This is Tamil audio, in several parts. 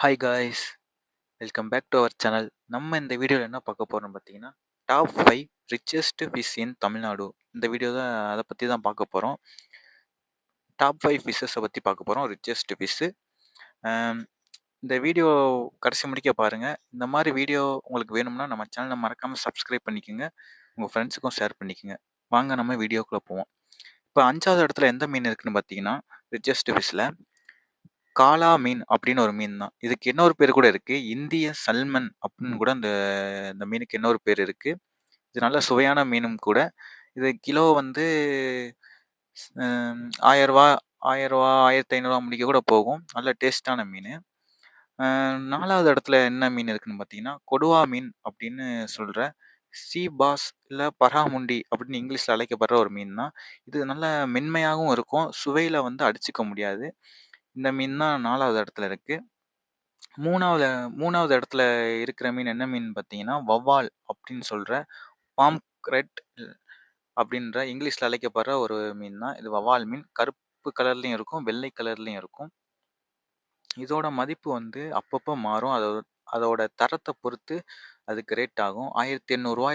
Hi guys, welcome back to our channel. நம்ம இந்த வீடியோவில் என்ன பார்க்க போகிறோம்னு பார்த்தீங்கன்னா, top 5 richest fish in Tamil Nadu. இந்த வீடியோ தான் அதை பற்றி தான் பார்க்க போகிறோம். டாப் 5 ஃபிஷ்ஷஸை பற்றி பார்க்க போகிறோம், ரிச்சஸ்ட் ஃபிஷ்ஷு. இந்த வீடியோ கடைசி முடிக்க பாருங்கள். இந்த மாதிரி வீடியோ உங்களுக்கு வேணும்னா நம்ம சேனலை மறக்காமல் சப்ஸ்கிரைப் பண்ணிக்கோங்க. உங்கள் ஃப்ரெண்ட்ஸுக்கும் ஷேர் பண்ணிக்கோங்க. வாங்க நம்ம வீடியோக்குள்ளே போவோம். இப்போ 5வது இடத்துல எந்த மீன் இருக்குன்னு பார்த்தீங்கன்னா, ரிச்சஸ்ட் ஃபிஷ்ஷில் காலா மீன் அப்படின்னு ஒரு மீன் தான். இதுக்கு இன்னொரு பேர் கூட இருக்கு. இந்திய சல்மன் அப்படின்னு கூட இந்த இந்த மீனுக்கு இன்னொரு பேர் இருக்கு. இது நல்ல சுவையான மீனும் கூட. இது கிலோ வந்து ரூ. 1000 ரூ. 1000 ரூ. 1500 முடிக்க கூட போகும். நல்ல டேஸ்ட்டான மீனு. 4வது இடத்துல என்ன மீன் இருக்குன்னு பார்த்தீங்கன்னா, கொடுவா மீன் அப்படின்னு சொல்ற சீ பாஸ் இல்ல பராமுண்டி அப்படின்னு இங்கிலீஷ்ல அழைக்கப்படுற ஒரு மீன் தான். இது நல்ல மென்மையாகவும் இருக்கும். சுவையில வந்து அடிச்சுக்க முடியாது. இந்த மீன் தான் 4வது இடத்துல இருக்கு. 3வது 3வது இடத்துல இருக்கிற மீன் என்ன மீன் பார்த்தீங்கன்னா, வவ்வால் அப்படின்னு சொல்ற பாம்ஃப்ரெட் அப்படின்ற இங்கிலீஷ்ல அழைக்கப்படுற ஒரு மீன் தான். இது வவ்வால் மீன். கருப்பு கலர்லயும் இருக்கும், வெள்ளை கலர்லயும் இருக்கும். இதோட மதிப்பு வந்து அப்பப்போ மாறும். அதோட தரத்த பொறுத்து அதுக்கு ரேட் ஆகும். ரூ. 1800 ரூ.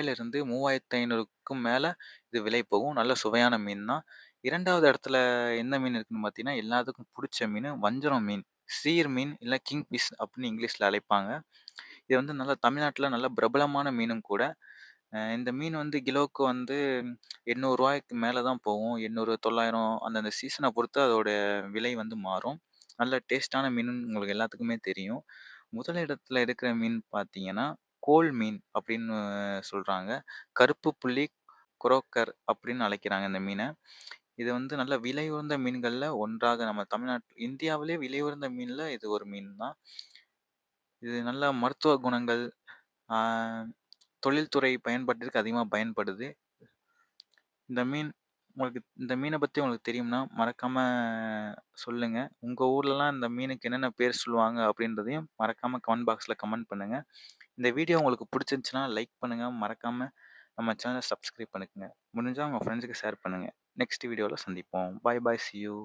3500க்கும் மேல இது விலை போகும். நல்ல சுவையான மீன் தான். 2வது இடத்துல என்ன மீன் இருக்குன்னு பார்த்தீங்கன்னா, எல்லாத்துக்கும் புடிச்ச மீனு வஞ்சரம் மீன். சீர் மீன் இல்ல கிங்ஃபிஷ் அப்படின்னு இங்கிலீஷ்ல அழைப்பாங்க. இது வந்து நல்ல தமிழ்நாட்டுல நல்ல பிரபலமான மீனும் கூட. இந்த மீன் வந்து கிலோவுக்கு வந்து ரூ. 800க்கு மேல தான் போகும். 800, 900 அந்தந்த சீசன பொறுத்து அதோட விலை வந்து மாறும். நல்ல டேஸ்ட்டான மீனுன்னு உங்களுக்கு எல்லாத்துக்குமே தெரியும். முதல் இடத்துல இருக்கிற மீன் பார்த்தீங்கன்னா, கோல் மீன் அப்படின்னு சொல்றாங்க. கருப்பு புள்ளி குரோக்கர் அப்படின்னு அழைக்கிறாங்க இந்த மீன. இது வந்து நல்ல விலை உயர்ந்த மீன்கள்ல ஒன்றாக நம்ம இந்தியாவிலேயே விலை உயர்ந்த மீன்ல இது ஒரு மீன் தான். இது நல்ல மருத்துவ குணங்கள், ஆ தொழில்துறை பயன்பாட்டிற்கு அதிகமா பயன்படுது. இந்த மீன பத்தி உங்களுக்கு தெரியும்னா, மறக்காம சொல்லுங்க. உங்க ஊர்லலாம் இந்த மீனுக்கு என்னென்ன பேர் சொல்லுவாங்க அப்படின்றதையும் மறக்காம கமெண்ட் பாக்ஸ்ல கமெண்ட் பண்ணுங்க. இந்த வீடியோ உங்களுக்கு பிடிச்சிருந்துச்சுன்னா லைக் பண்ணுங்க. மறக்காம நம்ம சேனல சப்ஸ்கிரைப் பண்ணிக்கங்க. முடிஞ்சா உங்க ஃப்ரெண்ட்ஸ்க்கு ஷேர் பண்ணுங்க. நெக்ஸ்ட் வீடியோல சந்திப்போம். Bye bye. See you.